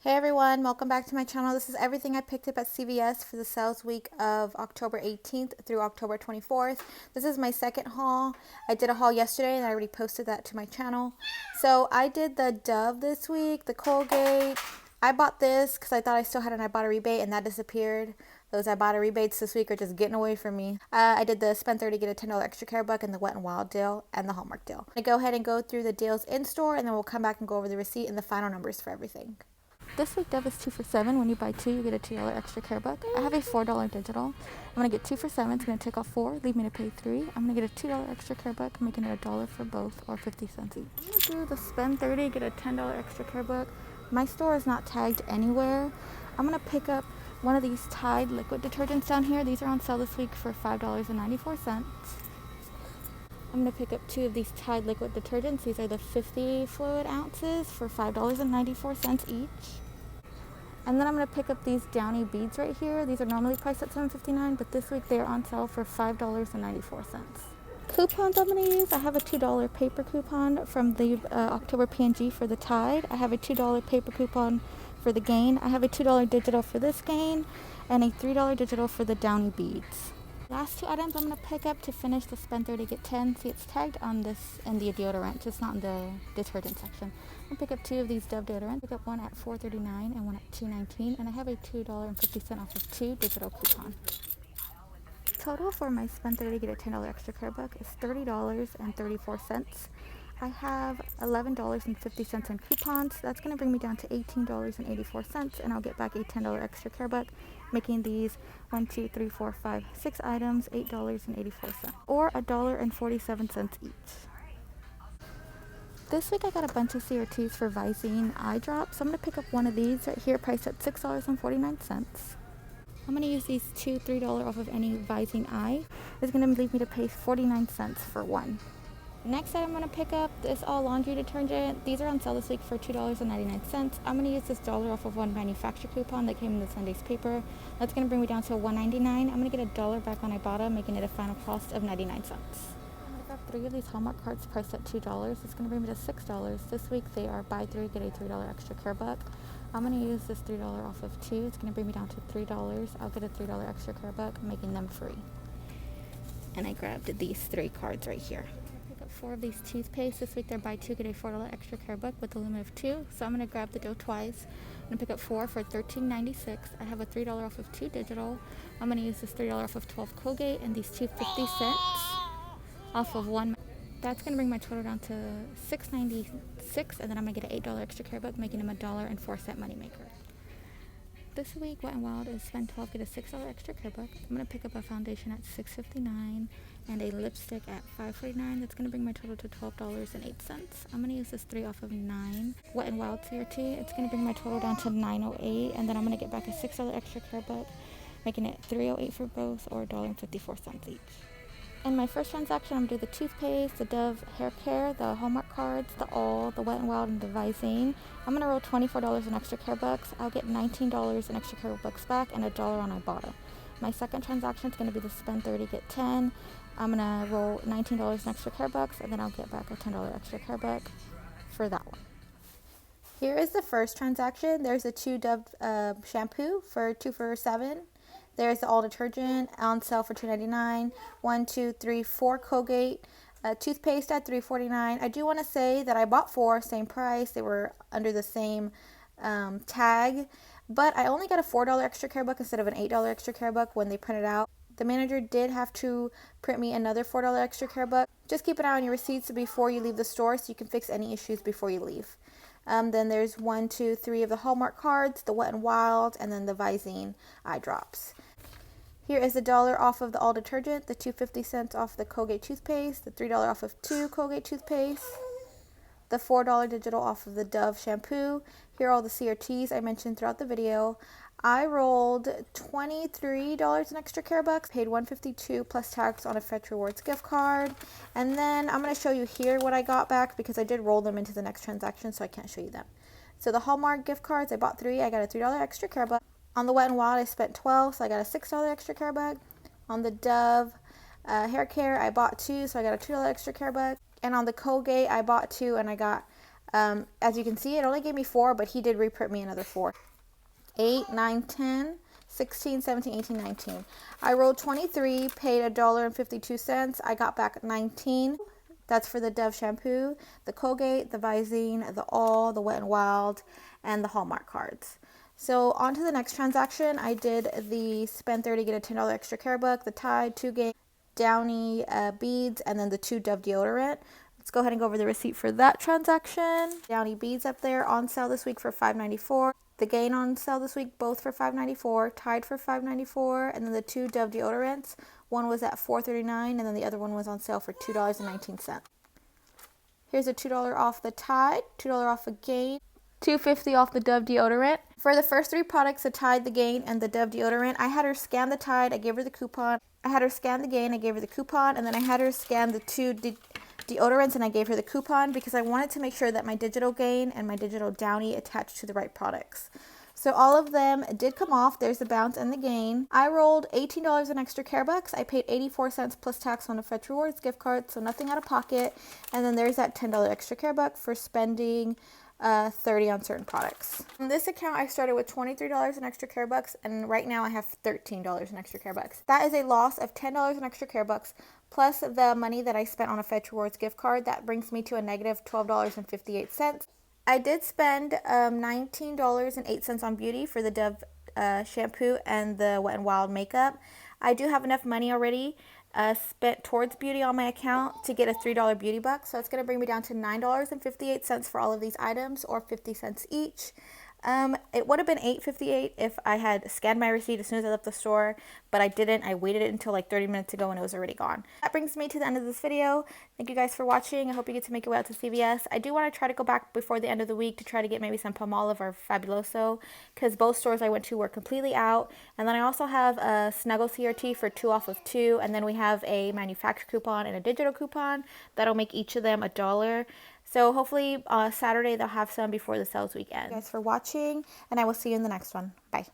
Hey everyone, welcome back to my channel. This is everything I picked up at CVS for the sales week of October 18th through October 24th. This is my second haul. I did a haul yesterday and I already posted that to my channel. So I did the Dove this week, the Colgate. I bought this because I thought I still had an Ibotta rebate and that disappeared. Those Ibotta rebates this week are just getting away from me. I did the spend 30 get a $10 extra care buck and the Wet n Wild deal and the Hallmark deal. I'm going to go ahead and go through the deals in store and then we'll come back and go over the receipt and the final numbers for everything. This week Dove is 2 for $7. When you buy 2, you get a $2 extra care buck. I have a $4 digital. I'm going to get 2 for $7. It's going to take off 4, leave me to pay 3. I'm going to get a $2 extra care buck, making it $1 for both, or 50 cents each. I'm going to do the spend 30, get a $10 extra care buck. My store is not tagged anywhere. I'm going to pick up one of these Tide liquid detergents down here. These are on sale this week for $5.94. I'm going to pick up 2 of these Tide liquid detergents. These are the 50 fluid ounces for $5.94 each. And then I'm going to pick up these Downy beads right here. These are normally priced at $7.59, but this week they are on sale for $5.94. Coupons I'm going to use. I have a $2 paper coupon from the October P&G for the Tide. I have a $2 paper coupon for the Gain. I have a $2 digital for this Gain and a $3 digital for the Downy beads. Last 2 items I'm going to pick up to finish the spend 30 get 10. See, it's tagged on this in the deodorant, just not in the detergent section. I'm going to pick up 2 of these Dove deodorants. Pick up one at $4.39 and one at $2.19, and I have a $2.50 off of 2 digital coupon. Total for my spend 30 get a $10 extra care buck is $30.34. I have $11.50 in coupons. That's going to bring me down to $18.84, and I'll get back a $10 extra care buck, making these 6 items $8.84, or $1.47 each. This week I got a bunch of CRTs for Visine eye drops. So I'm going to pick up one of these right here, priced at $6.49. I'm going to use these two $3 off of any Visine eye. It's going to leave me to pay 49 cents for one. Next item I'm going to pick up is all laundry detergent. These are on sale this week for $2.99. I'm going to use this $1 off of one manufacturer coupon that came in the Sunday's paper. That's going to bring me down to $1.99. I'm going to get $1 back on Ibotta, making it a final cost of 99 cents. I'm going to grab 3 of these Hallmark cards priced at $2. It's going to bring me to $6. This week they are buy 3, get a $3 extra care buck. I'm going to use this $3 off of 2. It's going to bring me down to $3. I'll get a $3 extra care buck, making them free. And I grabbed these 3 cards right here. 4 of these toothpaste. This week they're buy 2 get a $4 extra care buck with a limit of 2. So I'm going to grab the dough twice. I'm going to pick up 4 for $13.96. I have a $3 off of 2 digital. I'm going to use this $3 off of 12 Colgate and these 2.50 cents off of 1. That's going to bring my total down to $6.96, and then I'm going to get an $8 extra care buck, making them $1.04 moneymaker. This week, Wet n Wild is spend 12 get a $6 extra care buck. I'm going to pick up a foundation at $6.59 and a lipstick at $5.49. That's going to bring my total to $12.08. I'm going to use this 3 off of 9 Wet n Wild CRT. It's going to bring my total down to $9.08, and then I'm going to get back a $6 extra care buck, making it $3.08 for both, or $1.54 each. In my first transaction, I'm going to do the toothpaste, the Dove hair care, the Hallmark cards, the All, the Wet n Wild, and the Visine. I'm going to roll $24 in extra care bucks. I'll get $19 in extra care bucks back and $1 on Ibotta. My second transaction is going to be the spend 30 get 10. I'm going to roll $19 in extra care bucks, and then I'll get back a $10 extra care buck for that one. Here is the first transaction. There's a 2 Dove shampoo for 2 for $7. There's the all detergent on sale for $2.99. 1, 2, 3, 4 Colgate toothpaste at $3.49. I do want to say that I bought 4, same price. They were under the same tag, but I only got a $4 extra care buck instead of an $8 extra care buck when they printed out. The manager did have to print me another $4 extra care buck. Just keep an eye on your receipts before you leave the store so you can fix any issues before you leave. Then there's 1, 2, 3 of the Hallmark cards, the Wet n Wild, and then the Visine eye drops. Here is the $1 off of the all detergent, the 2.50 cents off the Colgate toothpaste, the $3 off of 2 Colgate toothpaste, the $4 digital off of the Dove shampoo. Here are all the CRTs I mentioned throughout the video. I rolled $23 in extra care bucks, paid $1.52 plus tax on a Fetch Rewards gift card. And then I'm going to show you here what I got back because I did roll them into the next transaction, so I can't show you them. So the Hallmark gift cards, I bought 3. I got a $3 extra care buck. On the Wet n Wild, I spent $12, so I got a $6 extra care buck. On the Dove hair care, I bought 2, so I got a $2 extra care buck. And on the Colgate, I bought 2, and I got As you can see, it only gave me 4, but he did reprint me another 4. 8, 9, 10, 16, 17, 18, 19. I rolled 23, paid $1.52. I got back 19. That's for the Dove shampoo, the Colgate, the Visine, the All, the Wet n Wild, and the Hallmark cards. So on to the next transaction. I did the spend 30, get a $10 extra care book, the Tide, 2 Gain, Downy beads, and then the 2 Dove deodorant. Let's go ahead and go over the receipt for that transaction. Downy beads up there on sale this week for $5.94. The Gain on sale this week, both for $5.94. Tide for $5.94, and then the 2 Dove deodorants. One was at $4.39, and then the other one was on sale for $2.19. Here's a $2 off the Tide, $2 off a Gain, $2.50 off the Dove deodorant. For the first 3 products, the Tide, the Gain, and the Dove deodorant, I had her scan the Tide, I gave her the coupon. I had her scan the Gain, I gave her the coupon, and then I had her scan the 2 deodorants, and I gave her the coupon because I wanted to make sure that my digital Gain and my digital Downy attached to the right products. So all of them did come off. There's the Bounce and the Gain. I rolled $18 in extra care bucks. I paid 84 cents plus tax on a Fetch Rewards gift card, so nothing out of pocket. And then there's that $10 extra care buck for spending 30 on certain products. In this account, I started with $23 in extra care bucks, and right now I have $13 in extra care bucks. That is a loss of $10 in extra care bucks, plus the money that I spent on a Fetch Rewards gift card. That brings me to a negative $12.58. I did spend $19.08 on beauty for the Dove shampoo and the Wet n Wild makeup. I do have enough money already spent towards beauty on my account to get a $3 beauty buck. So it's going to bring me down to $9.58 for all of these items, or 50 cents each. It would have been $8.58 if I had scanned my receipt as soon as I left the store, but I didn't. I waited until like 30 minutes ago and it was already gone. That brings me to the end of this video. Thank you guys for watching. I hope you get to make your way out to CVS. I do want to try to go back before the end of the week to try to get maybe some Palmolive or Fabuloso, because both stores I went to were completely out. And then I also have a Snuggle CRT for 2 off of 2, and then we have a manufacturer coupon and a digital coupon that'll make each of them $1. So hopefully Saturday they'll have some before the sales week ends. Thank you guys for watching, and I will see you in the next one. Bye.